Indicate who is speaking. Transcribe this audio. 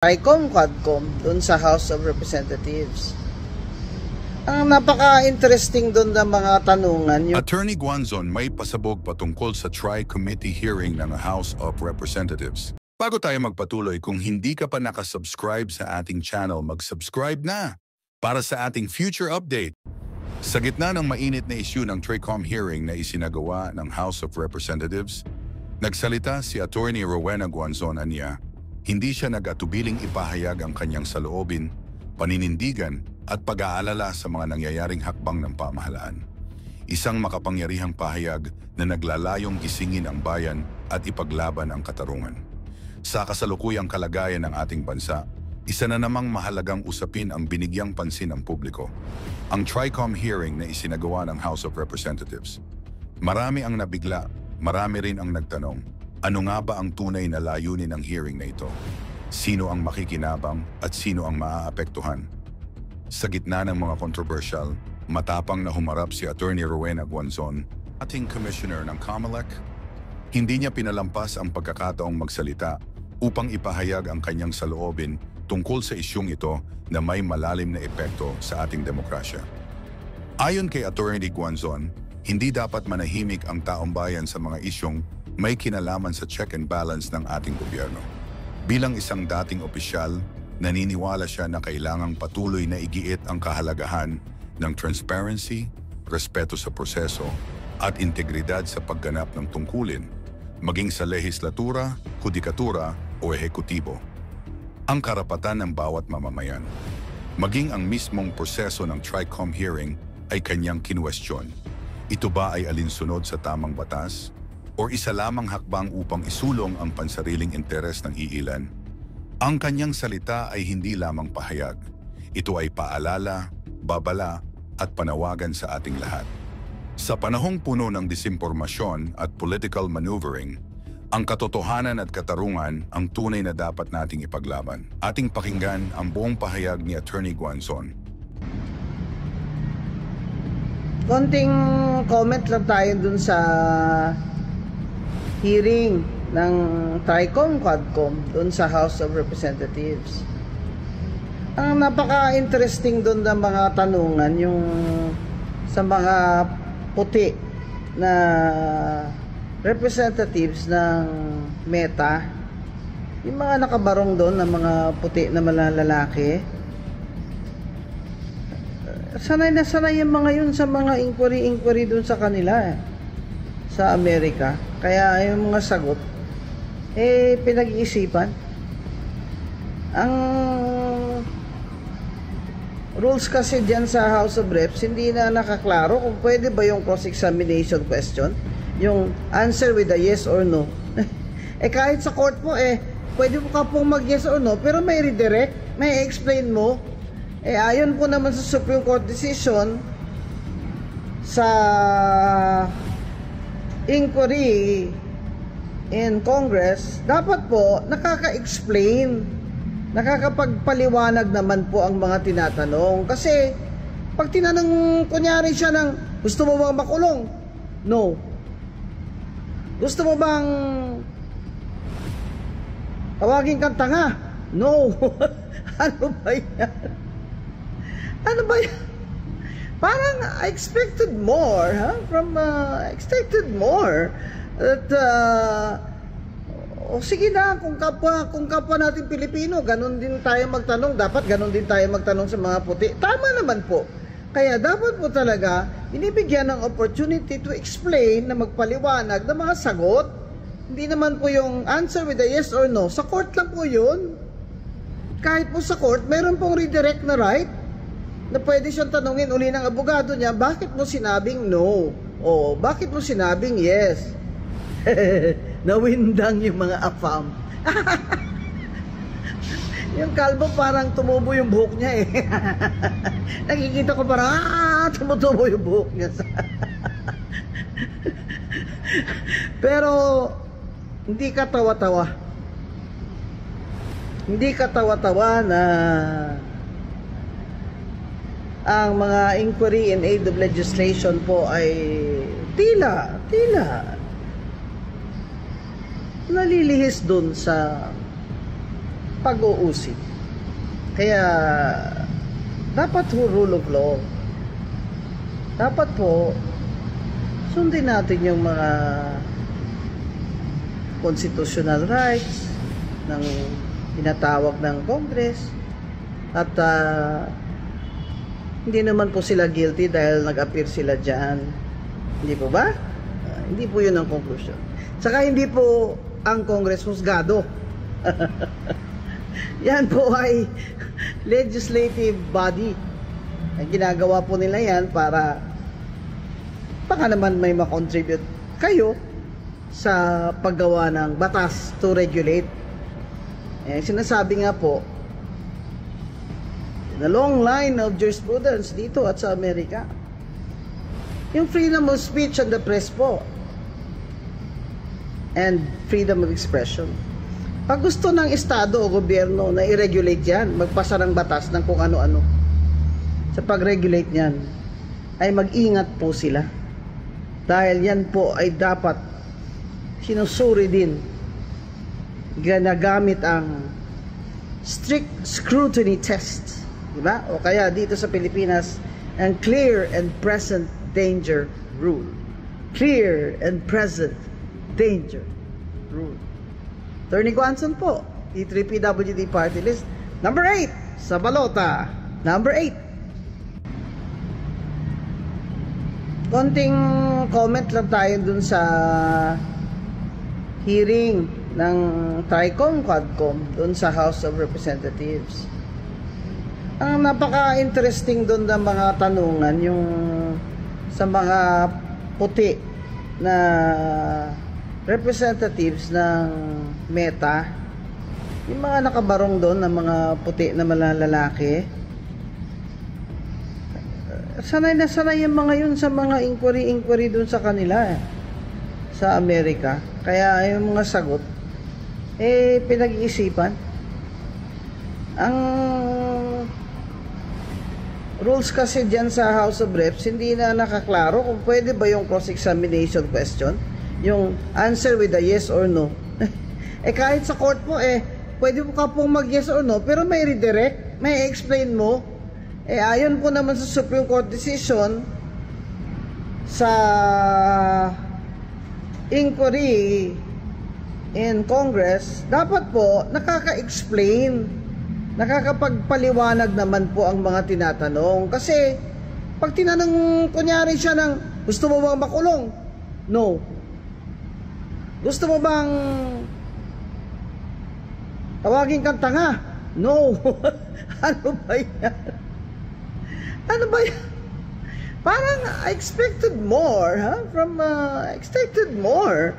Speaker 1: TRICOM, QUADCOM doon sa House of Representatives. Ang napaka-interesting doon ng mga tanungan.
Speaker 2: Attorney Guanzon may pasabog patungkol sa Tri-Committee hearing ng House of Representatives. Bago tayo magpatuloy, kung hindi ka pa nakasubscribe sa ating channel, mag-subscribe na para sa ating future update. Sa gitna ng mainit na issue ng TRICOM hearing na isinagawa ng House of Representatives, nagsalita si Attorney Rowena Guanzon anya. Hindi siya nag-atubiling ipahayag ang kanyang saloobin, paninindigan at pag-aalala sa mga nangyayaring hakbang ng pamahalaan. Isang makapangyarihang pahayag na naglalayong gisingin ang bayan at ipaglaban ang katarungan. Sa kasalukuyang kalagayan ng ating bansa, isa na namang mahalagang usapin ang binigyang pansin ng publiko, ang TRICOM hearing na isinagawa ng House of Representatives. Marami ang nabigla, marami rin ang nagtanong. Ano nga ba ang tunay na layunin ng hearing na ito? Sino ang makikinabang at sino ang maaapektuhan? Sa gitna ng mga controversial, matapang na humarap si Attorney Rowena Guanzon, ating commissioner ng COMELEC. Hindi niya pinalampas ang pagkakataong magsalita upang ipahayag ang kanyang saloobin tungkol sa isyung ito na may malalim na epekto sa ating demokrasya. Ayon kay Attorney Guanzon, hindi dapat manahimik ang taong bayan sa mga isyung may kinalaman sa check and balance ng ating gobyerno. Bilang isang dating opisyal, naniniwala siya na kailangang patuloy na igiit ang kahalagahan ng transparency, respeto sa proseso, at integridad sa pagganap ng tungkulin, maging sa lehislatura, hudikatura o ehekutibo. Ang karapatan ng bawat mamamayan, maging ang mismong proseso ng TRICOM hearing ay kanyang kinwestiyon. Ito ba ay alinsunod sa tamang batas? O isa lamang hakbang upang isulong ang pansariling interes ng iilan? Ang kanyang salita ay hindi lamang pahayag. Ito ay paalala, babala at panawagan sa ating lahat. Sa panahong puno ng disinformasyon at political maneuvering, ang katotohanan at katarungan ang tunay na dapat nating ipaglaban. Ating pakinggan ang buong pahayag ni Attorney Guanzon.
Speaker 1: Konting comment lang tayo dun sa hearing ng TRICOM, QUADCOM doon sa House of Representatives. Ang napaka-interesting doon ng mga tanungan, yung sa mga puti na representatives ng META, yung mga nakabarong doon ng mga puti na lalaki. Sanay na sanay yung mga yun sa mga inquiry doon sa kanila sa Amerika. Kaya yung mga sagot pinag-iisipan. Ang rules kasi diyan sa House of Reps, hindi na nakaklaro kung pwede ba yung cross-examination question, yung answer with a yes or no. Kahit sa court po pwede mo ka pong mag-yes or no, pero may redirect, may explain mo. Ayon po naman sa Supreme Court decision sa inquiry in Congress, dapat po nakaka-explain, nakakapagpaliwanag naman po ang mga tinatanong. Kasi pag tinanong kunyari siya ng, gusto mo bang makulong? No. Gusto mo bang tawagin kang tanga? No. Ano ba yan? Ano ba yan? Parang I expected more, expected more. At sige na, kung kapwa natin Pilipino, ganun din tayo magtanong, dapat ganun din tayo magtanong sa mga puti. Tama naman po. Kaya dapat po talaga binibigyan ng opportunity to explain, na magpaliwanag ng mga sagot. Hindi naman po yung answer with a yes or no. Sa court lang po yun. Kahit po sa court, meron pong redirect na right na pwede siyang tanungin uli ng abogado niya, bakit mo sinabing no? O bakit mo sinabing yes? Nawindang yung mga afam. Yung kalbo parang tumubo yung buhok niya Nakikita ko parang tumutubo yung buhok niya. Pero hindi ka tawa-tawa. Hindi ka tawa-tawa na ang mga inquiry in aid of legislation po ay tila nalilihis dun sa pag-uusig. Kaya dapat po rule of law. Dapat po sundin natin yung mga constitutional rights ng tinatawag ng Congress at hindi naman po sila guilty dahil nag-appear sila dyan. Hindi po ba? Hindi po yun ang conclusion. Saka hindi po ang Congress husgado. Yan po ay legislative body. Ang ginagawa po nila yan para baka naman may makontribute kayo sa paggawa ng batas to regulate. Sinasabi nga po, the long line of jurisprudence dito at sa Amerika, yung freedom of speech and the press po, and freedom of expression. Pag gusto ng Estado o gobyerno na i-regulate yan, magpasa ng batas ng kung ano-ano, sa pag-regulate yan, ay mag-ingat po sila. Dahil yan po ay dapat sinusuri din, ginagamit ang strict scrutiny test, diba? O kaya dito sa Pilipinas, ang clear and present danger rule. Clear and present danger rule. Attorney Guanzon po, T3PWD Party List. Number 8, sa balota. Number 8. Konting comment lang tayo dun sa hearing ng TRICOM, QUADCOM, dun sa House of Representatives. Ang napaka-interesting dun ng mga tanungan, yung sa mga puti na representatives ng Meta, yung mga nakabarong doon ng mga puti na malalaki. Sanay na sanay yung mga yun sa mga inquiry doon sa kanila sa Amerika. Kaya yung mga sagot pinag-iisipan. Ang rules kasi dyan sa House of Reps, hindi na nakaklaro kung pwede ba yung cross-examination question, yung answer with a yes or no. Kahit sa court po, pwede mo ka pong mag-yes or no, pero may redirect, may explain mo. Ayon po naman sa Supreme Court decision, sa inquiry in Congress, dapat po nakaka-explain, nakakapagpaliwanag naman po ang mga tinatanong. Kasi pag tinanong kunyari siya ng, gusto mo bang makulong? No. Gusto mo bang tawagin kang tanga? No. Ano ba yan? Ano ba yan? Parang I expected more, huh? Expected more